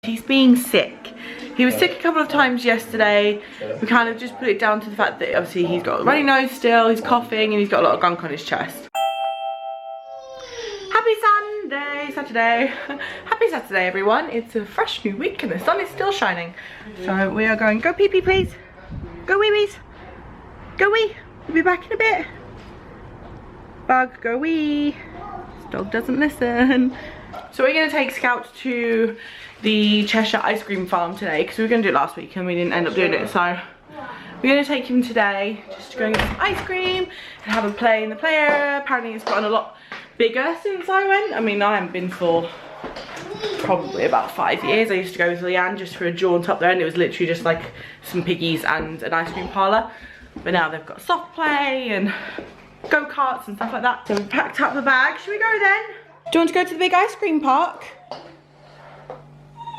He's being sick. He was sick a couple of times yesterday. We kind of just put it down to the fact that obviously he's got a runny nose still, he's coughing, and he's got a lot of gunk on his chest. Happy Saturday. Happy Saturday, everyone. It's a fresh new week and the sun is still shining. So we are going, go pee pee please. Go wee wees. Go wee. We'll be back in a bit. Bug, go wee. This dog doesn't listen. So we're going to take Scout to the Cheshire ice cream farm today because we were going to do it last week and we didn't end up doing it. So we're going to take him today just to go and get some ice cream and have a play in the play area. Apparently it's gotten a lot bigger since I went. I mean, I haven't been for probably about 5 years. I used to go with Leanne just for a jaunt up there and it was literally just like some piggies and an ice cream parlour. But now they've got soft play and go-karts and stuff like that. So we packed up the bag. Should we go then? Do you want to go to the big ice cream park?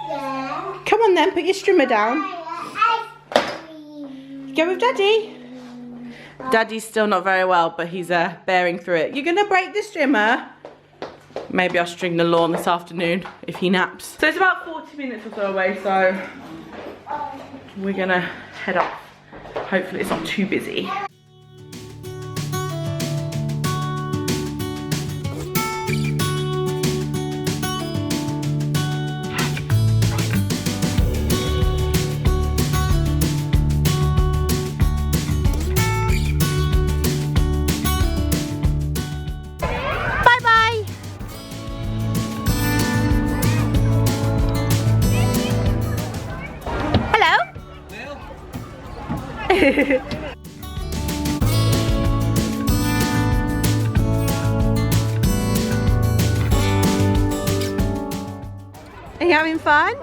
Yeah. Come on then, put your strimmer down. Go with Daddy. Daddy's still not very well, but he's bearing through it. You're gonna break the strimmer? Maybe I'll string the lawn this afternoon if he naps. So it's about 40 minutes or so away, so we're gonna head off. Hopefully it's not too busy. Are you having fun?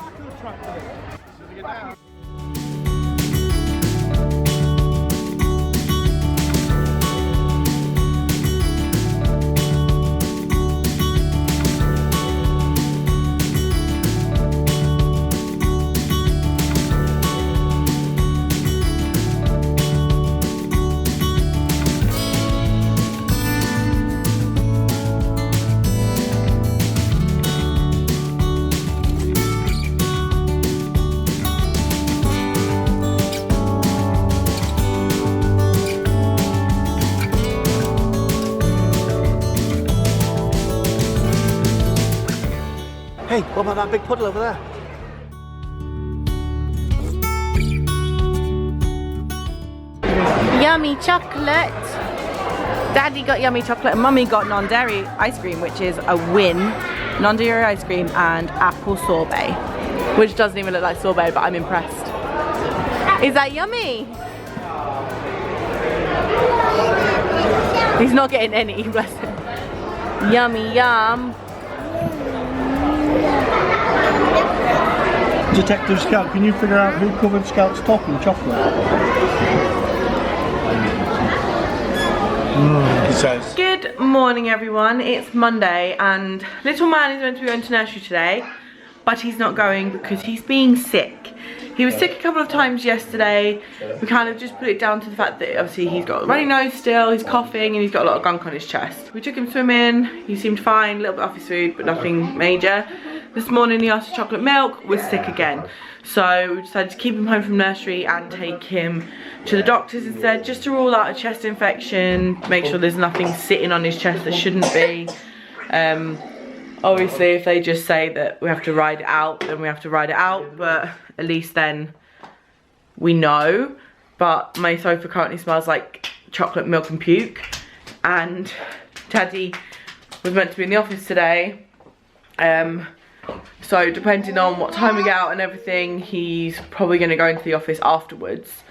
Hey, what about that big puddle over there? Yummy chocolate. Daddy got yummy chocolate and Mummy got non-dairy ice cream, which is a win. Non-dairy ice cream and apple sorbet, which doesn't even look like sorbet, but I'm impressed. Is that yummy? He's not getting any, bless him. Yummy yum. Detective Scout, can you figure out who covered Scout's top in chocolate? He says. Good morning everyone, it's Monday and little man is meant to be going to nursery today, but he's not going because he's being sick. He was sick a couple of times yesterday. We kind of just put it down to the fact that obviously he's got a runny nose still, he's coughing and he's got a lot of gunk on his chest. We took him swimming, he seemed fine, a little bit off his food but nothing major. This morning he asked for chocolate milk, was sick again. So we decided to keep him home from nursery and take him to the doctors instead, just to rule out a chest infection, make sure there's nothing sitting on his chest that shouldn't be. Obviously if they just say that we have to ride it out, then we have to ride it out, but at least then we know. But my sofa currently smells like chocolate milk and puke, and Daddy was meant to be in the office today. So depending on what time we get out and everything, he's probably going to go into the office afterwards.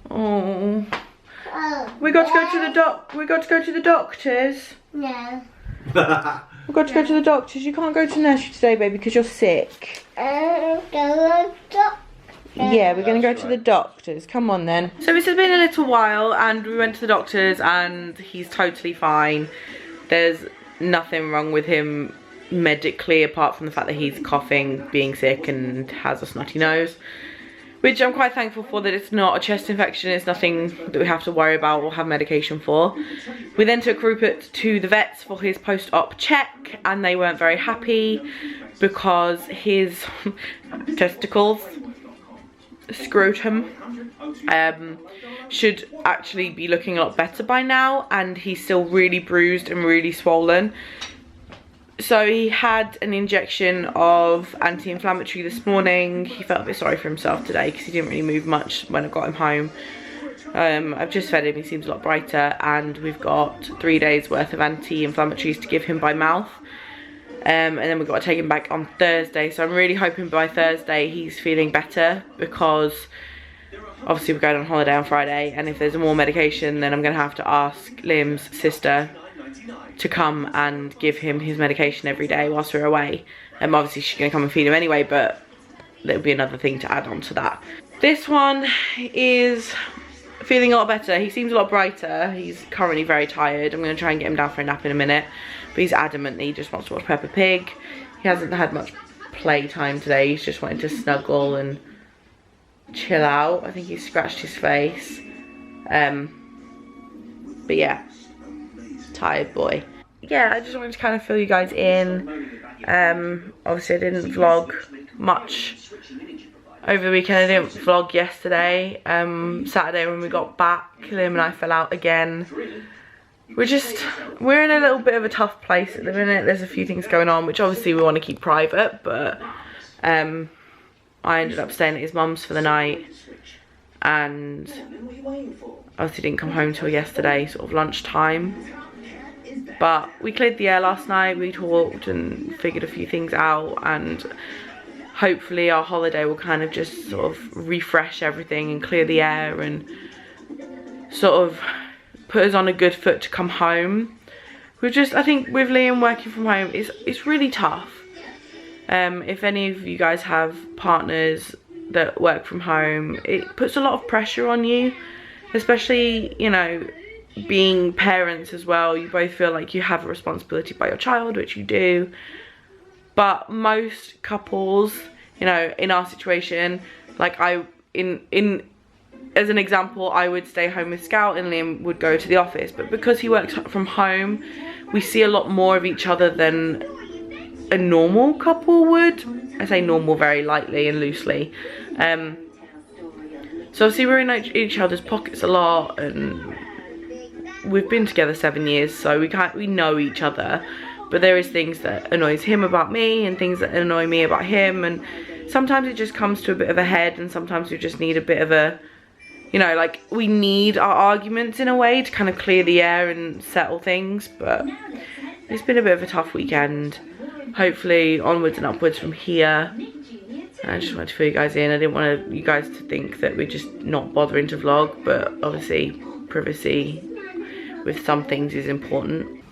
Oh, we got to go to the We got to go to the doctors. No. We got to go to the doctors. You can't go to nursery today, baby, because you're sick. Yeah, we're going to go to the doctors. Come on then. So this has been a little while and we went to the doctors and he's totally fine. There's nothing wrong with him medically apart from the fact that he's coughing, being sick and has a snotty nose. which I'm quite thankful for, that it's not a chest infection. It's nothing that we have to worry about or have medication for. We then took Rupert to the vets for his post-op check, and they weren't very happy because his testicles, scrotum, should actually be looking a lot better by now, and he's still really bruised and really swollen. So he had an injection of anti-inflammatory this morning. He felt a bit sorry for himself today because he didn't really move much when I got him home. I've just fed him, he seems a lot brighter, and we've got 3 days worth of anti-inflammatories to give him by mouth. And then we've got to take him back on Thursday. So I'm really hoping by Thursday he's feeling better, because obviously we're going on holiday on Friday, and if there's more medication, then I'm going to have to ask Liam's sister to come and give him his medication every day whilst we're away. Obviously she's going to come and feed him anyway, but there'll be another thing to add on to that. This one is feeling a lot better. He seems a lot brighter. He's currently very tired. I'm going to try and get him down for a nap in a minute, but he's adamant that he just wants to watch Peppa Pig. He hasn't had much playtime today. He's just wanting to snuggle and chill out. I think he scratched his face. But yeah, tired boy. Yeah, I just wanted to kind of fill you guys in. Obviously I didn't vlog much over the weekend. I didn't vlog yesterday. Saturday when we got back, Liam and I fell out again. We're in a little bit of a tough place at the minute. There's a few things going on which obviously we want to keep private, but I ended up staying at his mum's for the night, and obviously didn't come home till yesterday, sort of lunchtime. But we cleared the air last night. We talked and figured a few things out, and hopefully our holiday will kind of just sort of refresh everything and clear the air and sort of put us on a good foot to come home. I think with Liam working from home, it's really tough. If any of you guys have partners that work from home, it puts a lot of pressure on you, especially, you know, being parents as well. You both feel like you have a responsibility by your child, which you do, but most couples, you know, in our situation, like as an example, I would stay home with Scout and Liam would go to the office, but because he works from home, we see a lot more of each other than a normal couple would. I say normal very lightly and loosely. So obviously we're in each other's pockets a lot, and we've been together 7 years, so we know each other. But there is things that annoys him about me and things that annoy me about him, and sometimes it just comes to a bit of a head, and sometimes we just need a bit of a, you know, like, we need our arguments in a way to kind of clear the air and settle things. But it's been a bit of a tough weekend. Hopefully onwards and upwards from here. I just wanted to fill you guys in. I didn't want you guys to think that we're just not bothering to vlog, but obviously privacy with some things is important.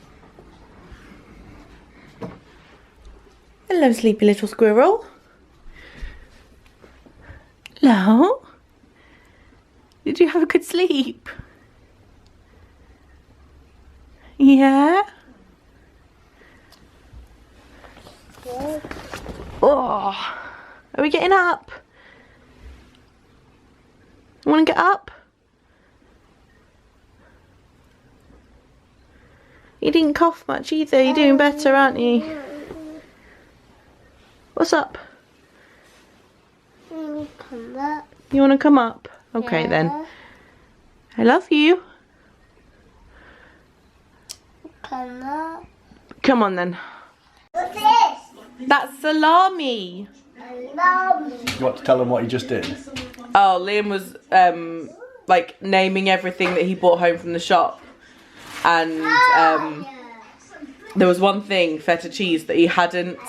Hello, sleepy little squirrel. Hello. Did you have a good sleep? Yeah? Oh, are we getting up? Want to get up? You didn't cough much either. You're doing better, aren't you? What's up? You want to come up? Okay, yeah. Then. I love you. Come on then. What's this? That's salami. You want to tell him what he just did? Oh, Liam was like naming everything that he brought home from the shop, and there was one thing, feta cheese, that he hadn't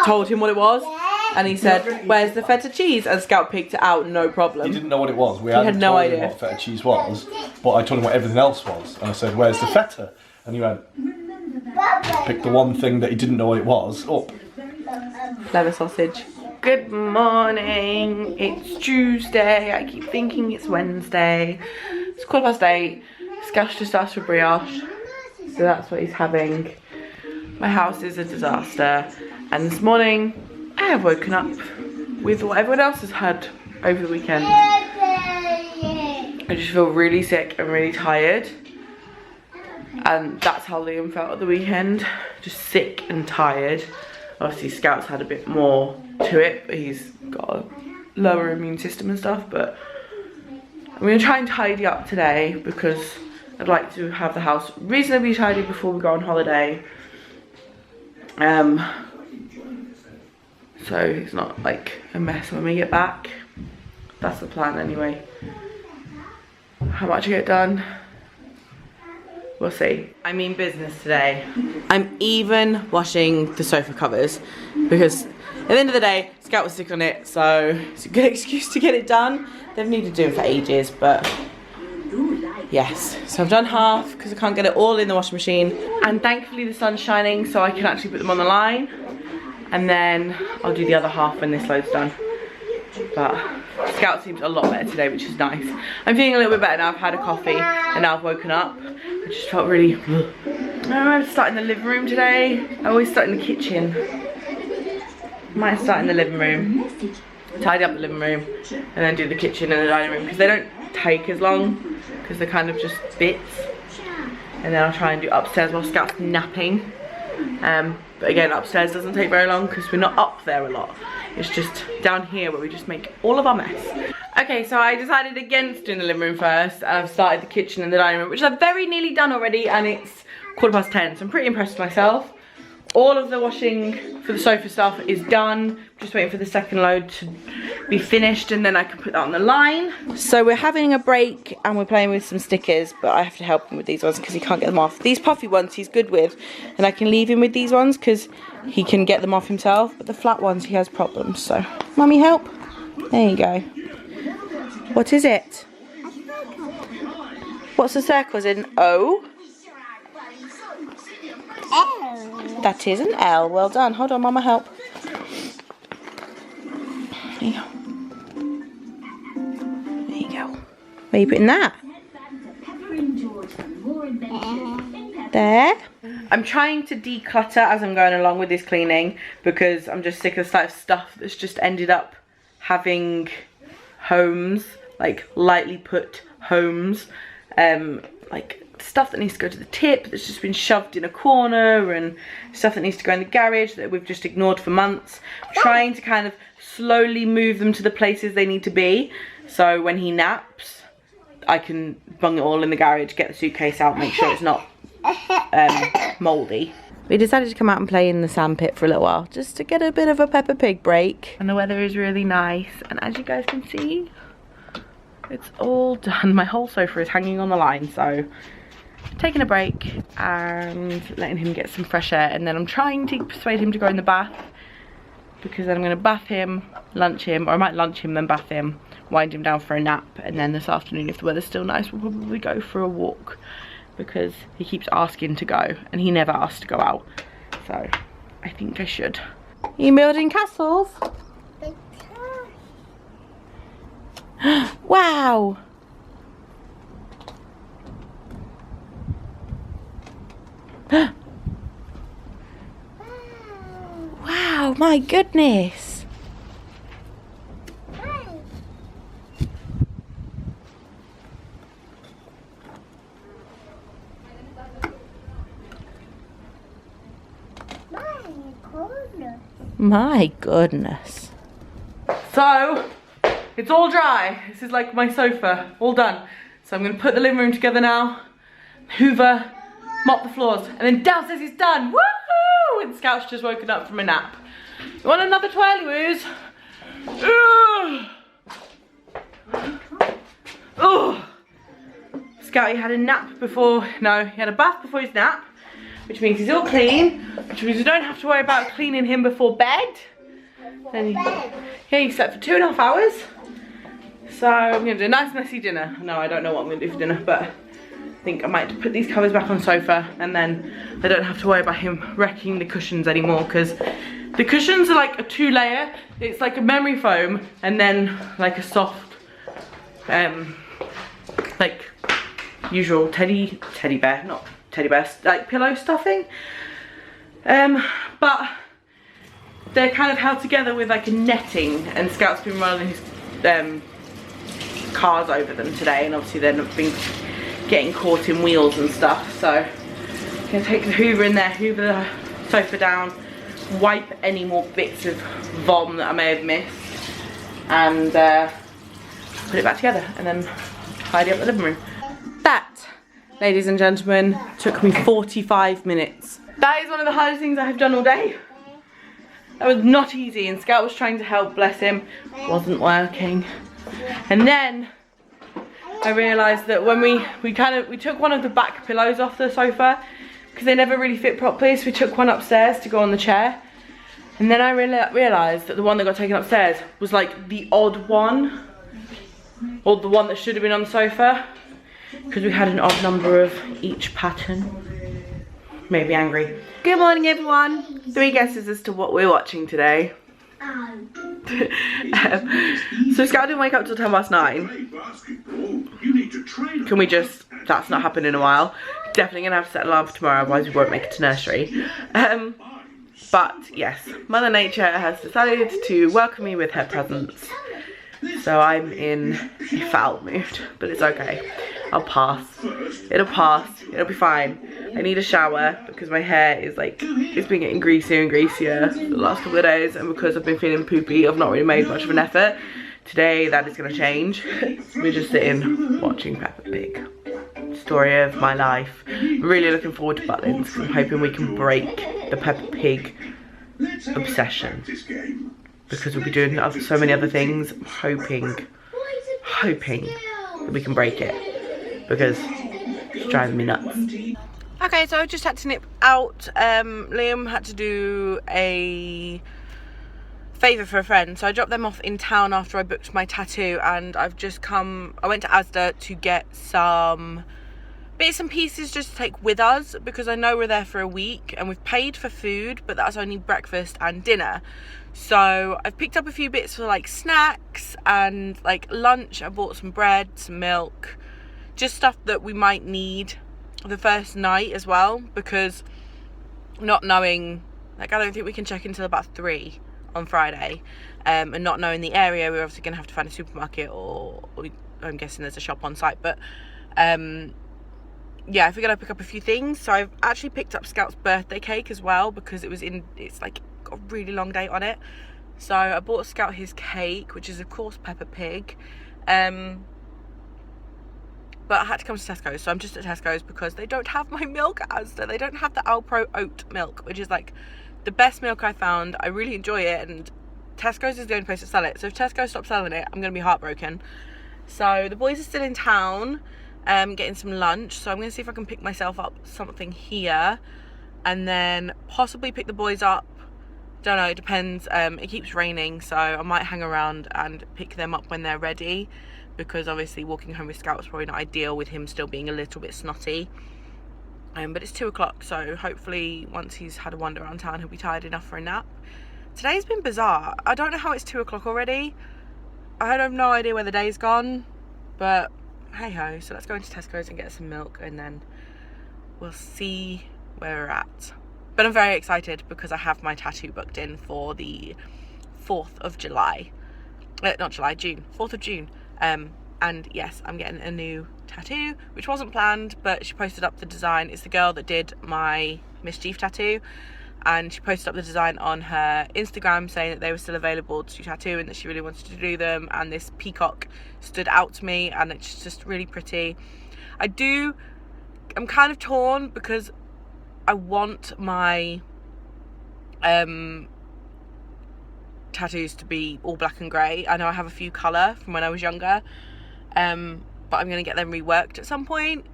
told him what it was, and he said, "Where's the feta cheese?" And Scout picked it out, no problem. He didn't know what it was. We had hadn't no told idea him what feta cheese was, but I told him what everything else was, and I said, "Where's the feta?" And he went, picked the one thing that he didn't know what it was up. Clever sausage. Good morning. It's Tuesday. I keep thinking it's Wednesday. It's 8:15. Scout just asked for brioche, so that's what he's having. My house is a disaster, and this morning I have woken up with what everyone else has had over the weekend. I just feel really sick and really tired. And that's how Liam felt at the weekend. Just sick and tired. Obviously Scout's had a bit more to it, but he's got a lower immune system and stuff. But I'm going to try and tidy up today because I'd like to have the house reasonably tidy before we go on holiday. So it's not like a mess when we get back. That's the plan anyway. How much I get done, we'll see. I mean business today. I'm even washing the sofa covers because at the end of the day, Scout was sick on it, so it's a good excuse to get it done. They've needed doing for ages, but yes. So I've done half because I can't get it all in the washing machine. And thankfully the sun's shining, so I can actually put them on the line. And then I'll do the other half when this load's done. But Scout seems a lot better today, which is nice. I'm feeling a little bit better now. I've had a coffee and now I've woken up. I just felt really... I'm starting the living room today. I always start in the kitchen. Might start in the living room, tidy up the living room, and then do the kitchen and the dining room because they don't take as long because they're kind of just bits. And then I'll try and do upstairs while Scout's napping. But again, upstairs doesn't take very long because we're not up there a lot. It's just down here where we just make all of our mess. Okay, so I decided against doing the living room first, and I've started the kitchen and the dining room, which I've very nearly done already, and it's 10:15, so I'm pretty impressed with myself. All of the washing for the sofa stuff is done. Just waiting for the second load to be finished and then I can put that on the line. So we're having a break and we're playing with some stickers, but I have to help him with these ones because he can't get them off. These puffy ones he's good with, and I can leave him with these ones because he can get them off himself, but the flat ones he has problems. So, Mummy, help. There you go. What is it? What's the circles in? O? That is an L. Well done. Hold on, Mama, help. There you go. There you go. Where are you putting that? There. I'm trying to declutter as I'm going along with this cleaning because I'm just sick of the type of stuff that's just ended up having homes, like lightly put homes, like stuff that needs to go to the tip that's just been shoved in a corner, and stuff that needs to go in the garage that we've just ignored for months. I'm trying to kind of slowly move them to the places they need to be, so when he naps I can bung it all in the garage, get the suitcase out, make sure it's not mouldy. We decided to come out and play in the sandpit for a little while just to get a bit of a Peppa Pig break, and the weather is really nice, and as you guys can see it's all done. My whole sofa is hanging on the line, so taking a break and letting him get some fresh air, and then I'm trying to persuade him to go in the bath because then I'm going to bath him, lunch him, or I might lunch him then bath him, wind him down for a nap, and then this afternoon if the weather's still nice we'll probably go for a walk because he keeps asking to go and he never asks to go out, so I think I should. Are you building castles? Wow! Wow, my goodness. My goodness. So, it's all dry. This is like my sofa, all done. So I'm gonna put the living room together now, hoover, mop the floors, and then downstairs is done. Woohoo! And Scout's just woken up from a nap. You want another twirly woos? Oh! Scouty had a nap before, no, he had a bath before his nap, which means he's all clean, which means we don't have to worry about cleaning him before bed. Then he slept for 2.5 hours. So I'm gonna do a nice messy dinner. No, I don't know what I'm gonna do for dinner, but I think I might put these covers back on the sofa, and then I don't have to worry about him wrecking the cushions anymore, because the cushions are like a 2-layer. It's like a memory foam and then like a soft, like usual teddy bear, not teddy bear, like pillow stuffing. But they're kind of held together with like a netting, and Scout's been running his cars over them today, and obviously they've been getting caught in wheels and stuff. So I'm gonna take the Hoover in there, Hoover the sofa down, wipe any more bits of vom that I may have missed, and put it back together, and then tidy up the living room. That, ladies and gentlemen, took me 45 minutes. That is one of the hardest things I have done all day. That was not easy, and Scout was trying to help, bless him, wasn't working. And then I realised that when we took one of the back pillows off the sofa, because they never really fit properly, so we took one upstairs to go on the chair. And then I realised that the one that got taken upstairs was like the odd one, or the one that should have been on the sofa, because we had an odd number of each pattern. Made me angry. Good morning, everyone. 3 guesses as to what we're watching today. So Scout didn't wake up till 9:10. Can we just, that's not happened in a while. Definitely gonna have to set an alarm for tomorrow, otherwise we won't make it to nursery. But yes, Mother Nature has decided to welcome me with her presence. So I'm in a foul mood, but it's okay. I'll pass. It'll pass. It'll be fine. I need a shower because my hair is like, it's been getting greasier and greasier for the last couple of days, and because I've been feeling poopy, I've not really made much of an effort. Today that is going to change. We're just sitting watching Peppa Pig. Story of my life. I'm really looking forward to Butlins because I'm hoping we can break the Peppa Pig obsession, because we'll be doing so many other things. I'm hoping that we can break it, because it's driving me nuts. Okay, so I just had to nip out. Liam had to do a favour for a friend, so I dropped them off in town after I booked my tattoo, and I went to Asda to get some bits and pieces just to take with us, because I know we're there for a week and we've paid for food, but that's only breakfast and dinner. So I've picked up a few bits for like snacks and like lunch. I bought some bread, some milk, just stuff that we might need the first night as well, because not knowing, like, I don't think we can check until about 3 on Friday, and not knowing the area, we're obviously gonna have to find a supermarket, or I'm guessing there's a shop on site, but yeah, I figured I'd pick up a few things. So I've actually picked up Scout's birthday cake as well, because it's like got a really long date on it. So I bought Scout his cake, which is of course Peppa Pig, but I had to come to Tesco's, so I'm just at Tesco's because they don't have my milk at Asda. They don't have the Alpro oat milk, which is like the best milk I found. I really enjoy it, and Tesco's is the only place to sell it. So if Tesco stops selling it, I'm going to be heartbroken. So the boys are still in town, getting some lunch. So I'm going to see if I can pick myself up something here, and then possibly pick the boys up. Don't know, it depends. It keeps raining, so I might hang around and pick them up when they're ready, because obviously walking home with Scout is probably not ideal with him still being a little bit snotty. But it's 2 o'clock, so hopefully once he's had a wander around town, he'll be tired enough for a nap. Today's been bizarre. I don't know how it's 2 o'clock already. I have no idea where the day's gone, but hey ho. So let's go into Tesco's and get some milk, and then we'll see where we're at. But I'm very excited because I have my tattoo booked in for the 4th of July. Not July, June. 4th of June. And yes, I'm getting a new tattoo, which wasn't planned, but she posted up the design. It's the girl that did my Mischief tattoo, and she posted up the design on her Instagram saying that they were still available to tattoo and that she really wanted to do them, and this peacock stood out to me, and it's just really pretty. I'm kind of torn because I want my tattoos to be all black and grey. I know I have a few colour from when I was younger, but I'm going to get them reworked at some point.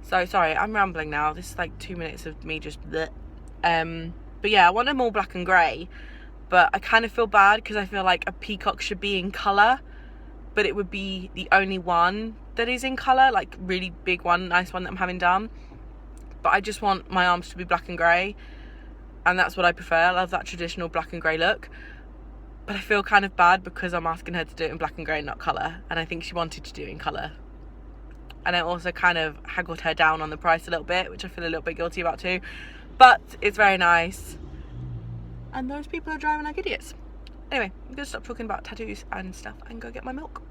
So sorry, I'm rambling now. This is like 2 minutes of me just bleh. But yeah, I want them all black and grey, but I kind of feel bad because I feel like a peacock should be in colour, but it would be the only one that is in colour, like really big one, nice one that I'm having done. But I just want my arms to be black and grey, and that's what I prefer. I love that traditional black and grey look. But I feel kind of bad because I'm asking her to do it in black and grey and not colour, and I think she wanted to do it in colour. And I also kind of haggled her down on the price a little bit, which I feel a little bit guilty about too. But it's very nice. and those people are driving like idiots. Anyway, I'm gonna stop talking about tattoos and stuff and go get my milk,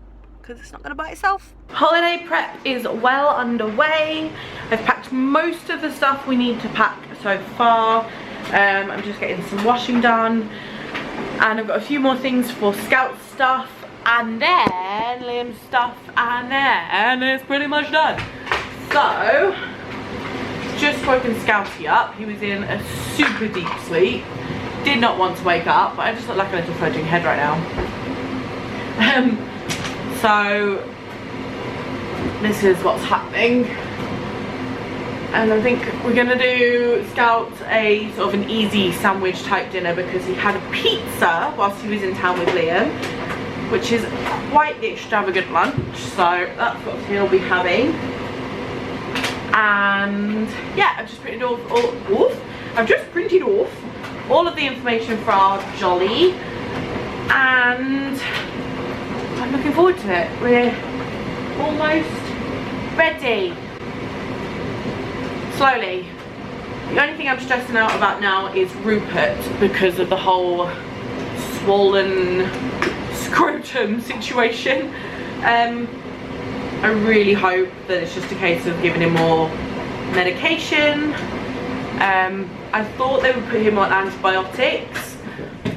because it's not gonna buy itself. Holiday prep is well underway. I've packed most of the stuff we need to pack so far. I'm just getting some washing done, and I've got a few more things for Scout stuff, and then Liam's stuff, and then it's pretty much done. So, just woken Scouty up. He was in a super deep sleep. Did not want to wake up, but I just look like a little floating head right now. So this is what's happening, and I think we're gonna do Scout a sort of an easy sandwich type dinner, because he had a pizza whilst he was in town with Liam, which is quite the extravagant lunch, so that's what he'll be having. And yeah, I've just printed off all of the information for our jolly, and I'm looking forward to it. We're almost ready. Slowly. The only thing I'm stressing out about now is Rupert, because of the whole swollen scrotum situation. I really hope that it's just a case of giving him more medication. I thought they would put him on antibiotics,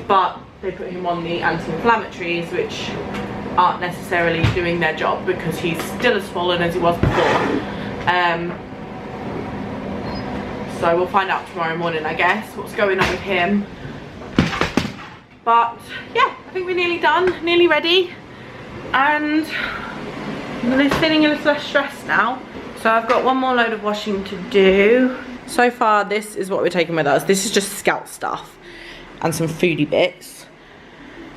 but they put him on the anti-inflammatories, which aren't necessarily doing their job, because he's still as swollen as he was before. So we'll find out tomorrow morning, I guess, what's going on with him. But yeah, I think we're nearly done, nearly ready, and I'm feeling a little less stressed now. So I've got one more load of washing to do. So far, this is what we're taking with us. This is just Scout stuff and some foodie bits.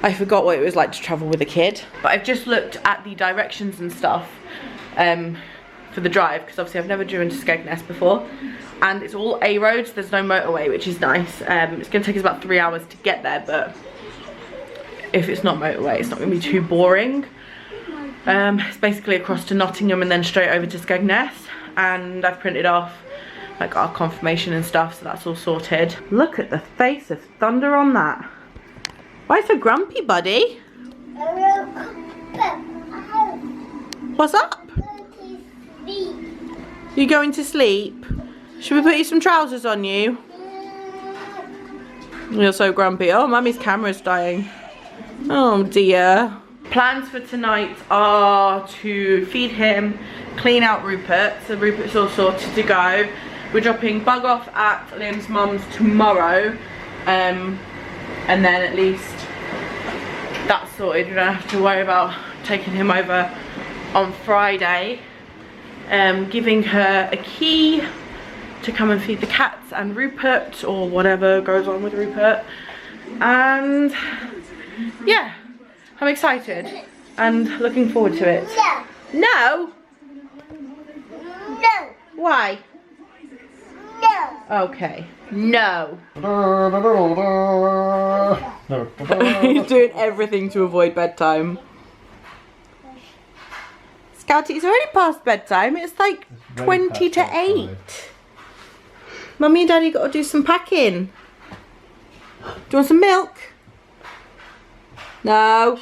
I forgot what it was like to travel with a kid, but I've just looked at the directions and stuff for the drive, because obviously I've never driven to Skegness before, and it's all A roads. There's no motorway, which is nice. It's going to take us about 3 hours to get there, but if it's not motorway, it's not going to be too boring. It's basically across to Nottingham and then straight over to Skegness, and I've printed off like our confirmation and stuff, so that's all sorted. Look at the face of Thunder on that. Why so grumpy, buddy? What's up? You going to sleep? Should we put you some trousers on you? You're so grumpy. Oh, Mummy's camera's dying. Oh dear. Plans for tonight are to feed him, clean out Rupert, so Rupert's all sorted to go. We're dropping Bug off at Liam's mum's tomorrow, and then at least that's sorted. We don't have to worry about taking him over on Friday. Giving her a key to come and feed the cats and Rupert, or whatever goes on with Rupert. And yeah, I'm excited and looking forward to it. No. No. Why? No. Okay. No. He's doing everything to avoid bedtime. Scouty, it's already past bedtime. It's like 20 to 8. Mummy and Daddy got to do some packing. Do you want some milk? No.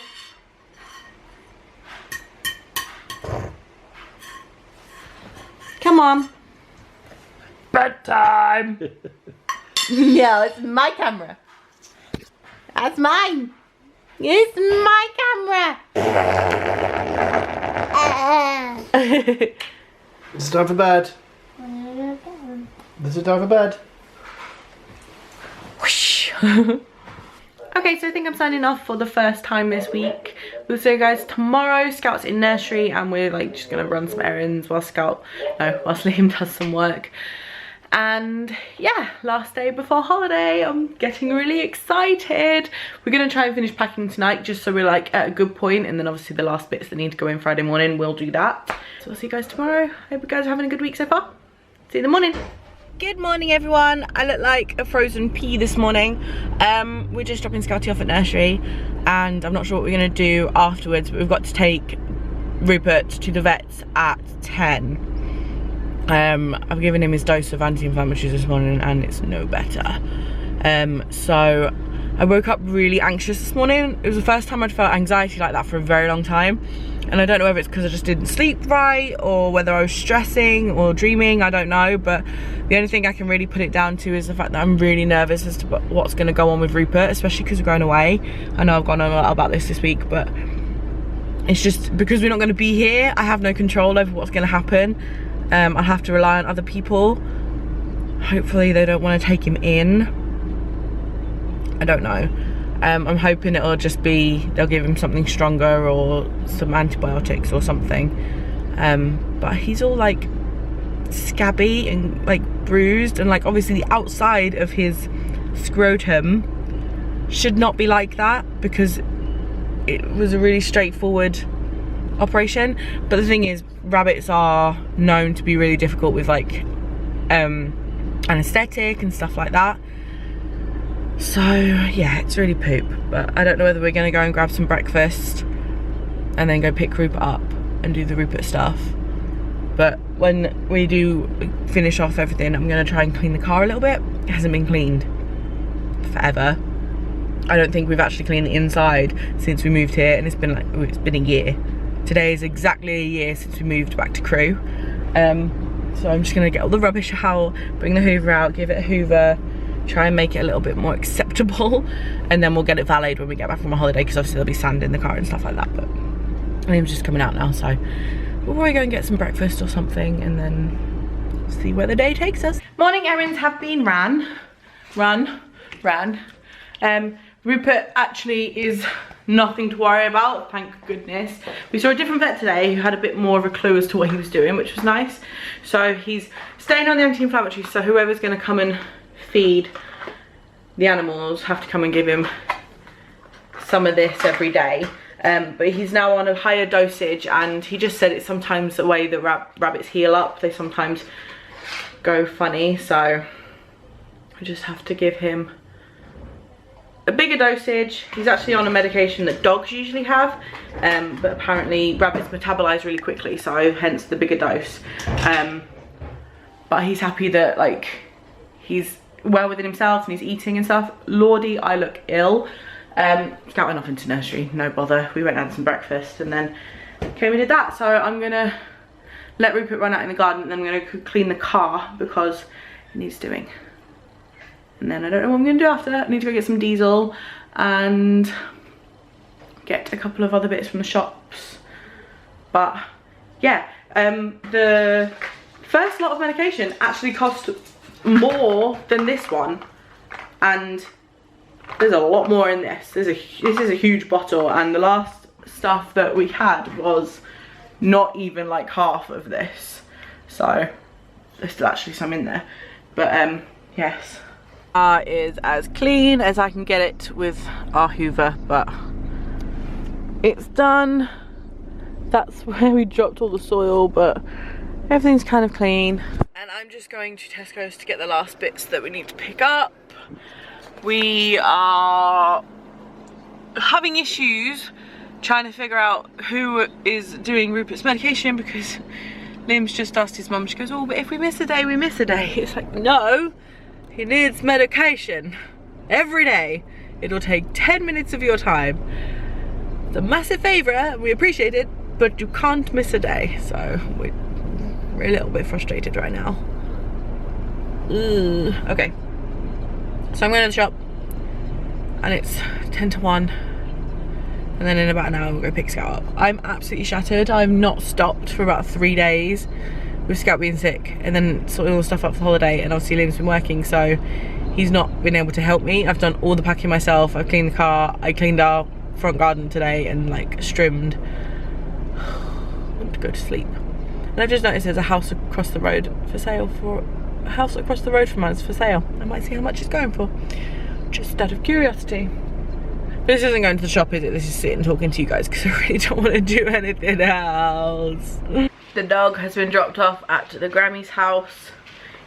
Come on. Bedtime. No, it's my camera. That's mine. It's my camera. It's time for bed. This is time for bed. Whoosh. Okay, so I think I'm signing off for the first time this week. We'll see you guys tomorrow. Scout's in nursery, and we're like just gonna run some errands whilst Liam does some work. And yeah, last day before holiday. I'm getting really excited. We're gonna try and finish packing tonight, just so we're like at a good point, and then obviously the last bits that need to go in Friday morning, we'll do that. So I'll see you guys tomorrow. Hope you guys are having a good week so far. See you in the morning. Good morning, everyone. I look like a frozen pea this morning. We're just dropping Scouty off at nursery, and I'm not sure what we're gonna do afterwards, but we've got to take Rupert to the vets at 10. I've given him his dose of anti-inflammatories this morning, and it's no better. So I woke up really anxious this morning. It was the first time I'd felt anxiety like that for a very long time. And I don't know whether it's because I just didn't sleep right or whether I was stressing or dreaming, I don't know. But the only thing I can really put it down to is the fact that I'm really nervous as to what's going to go on with Rupert, especially because we're going away. I know I've gone on a lot about this week, but it's just because we're not going to be here, I have no control over what's going to happen. I'll have to rely on other people. Hopefully they don't want to take him in. I don't know. I'm hoping it'll just be, they'll give him something stronger or some antibiotics or something. But he's all like scabby and like bruised, and like obviously the outside of his scrotum should not be like that because it was a really straightforward operation. But the thing is, rabbits are known to be really difficult with like anesthetic and stuff like that. So yeah, it's really poop. But I don't know whether we're gonna go and grab some breakfast and then go pick Rupert up and do the Rupert stuff. But when we do finish off everything, I'm gonna try and clean the car a little bit. It hasn't been cleaned forever. I don't think we've actually cleaned the inside since we moved here, and it's been a year. Today is exactly a year since we moved back to Crewe. So I'm just gonna get all the rubbish out, bring the hoover out, give it a hoover, try and make it a little bit more acceptable, and then we'll get it valeted when we get back from a holiday, because obviously there'll be sand in the car and stuff like that. But Liam's just coming out now, so we'll probably go and get some breakfast or something and then see where the day takes us. Morning errands have been ran. Rupert actually is nothing to worry about, thank goodness. We saw a different vet today who had a bit more of a clue as to what he was doing, which was nice. So he's staying on the anti-inflammatory, so whoever's going to come and feed the animals have to come and give him some of this every day. But he's now on a higher dosage, and he just said it's sometimes the way that rabbits heal up. They sometimes go funny, so I just have to give him a bigger dosage. He's actually on a medication that dogs usually have, but apparently rabbits metabolize really quickly, so hence the bigger dose. But he's happy that like he's well within himself and he's eating and stuff. Lordy, I look ill. Scout went off into nursery, no bother. We went and had some breakfast and then came and did that. So I'm gonna let Rupert run out in the garden, and then I'm gonna clean the car because it needs doing. And then I don't know what I'm gonna do after that. I need to go get some diesel and get a couple of other bits from the shops. But yeah, the first lot of medication actually cost more than this one, and there's a lot more in this. This is a huge bottle, and the last stuff that we had was not even like half of this, so there's still actually some in there. But yes, is as clean as I can get it with our hoover, but it's done. That's where we dropped all the soil, but everything's kind of clean. And I'm just going to Tesco's to get the last bits that we need to pick up. We are having issues trying to figure out who is doing Rupert's medication, because Liam's just asked his mum. She goes, oh, but if we miss a day, we miss a day. It's like, no, he needs medication every day. It'll take 10 minutes of your time. It's a massive favour and we appreciate it, but you can't miss a day. So we're a little bit frustrated right now. Okay, so I'm going to the shop and it's 10 to 1, and then in about an hour we'll go pick Scout up. I'm absolutely shattered. I've not stopped for about 3 days with Scout being sick and then sorting all the stuff up for the holiday, and obviously Liam's been working, so he's not been able to help me. I've done all the packing myself. I've cleaned the car, I cleaned our front garden today and like trimmed. I want to go to sleep. And I've just noticed there's a house across the road for sale, a house across the road from us for sale. I might see how much it's going for, just out of curiosity. This isn't going to the shop, is it? This is sitting talking to you guys, because I really don't want to do anything else. The dog has been dropped off at the Grammy's house.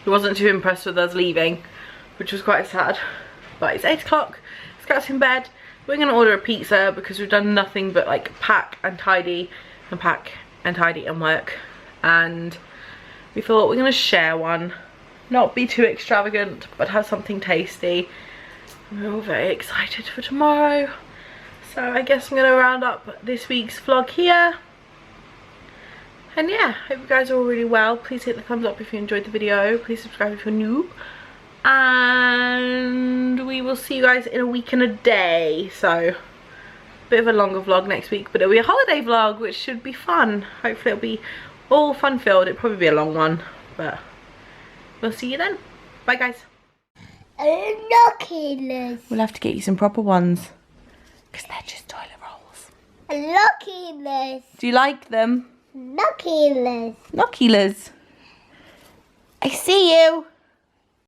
He wasn't too impressed with us leaving, which was quite sad. But it's 8 o'clock, Scout's in bed. We're going to order a pizza because we've done nothing but like pack and tidy and pack and tidy and work. And we thought we're going to share one. Not be too extravagant, but have something tasty. We're all very excited for tomorrow. So I guess I'm going to round up this week's vlog here. And yeah, hope you guys are all really well. Please hit the thumbs up if you enjoyed the video. Please subscribe if you're new. And we will see you guys in a week and a day. So, bit of a longer vlog next week. But it'll be a holiday vlog, which should be fun. Hopefully it'll be all fun filled. It'll probably be a long one. But we'll see you then. Bye guys. Looky. We'll have to get you some proper ones. Because they're just toilet rolls. Looky. Do you like them? Looky. Looky-lers. I see you.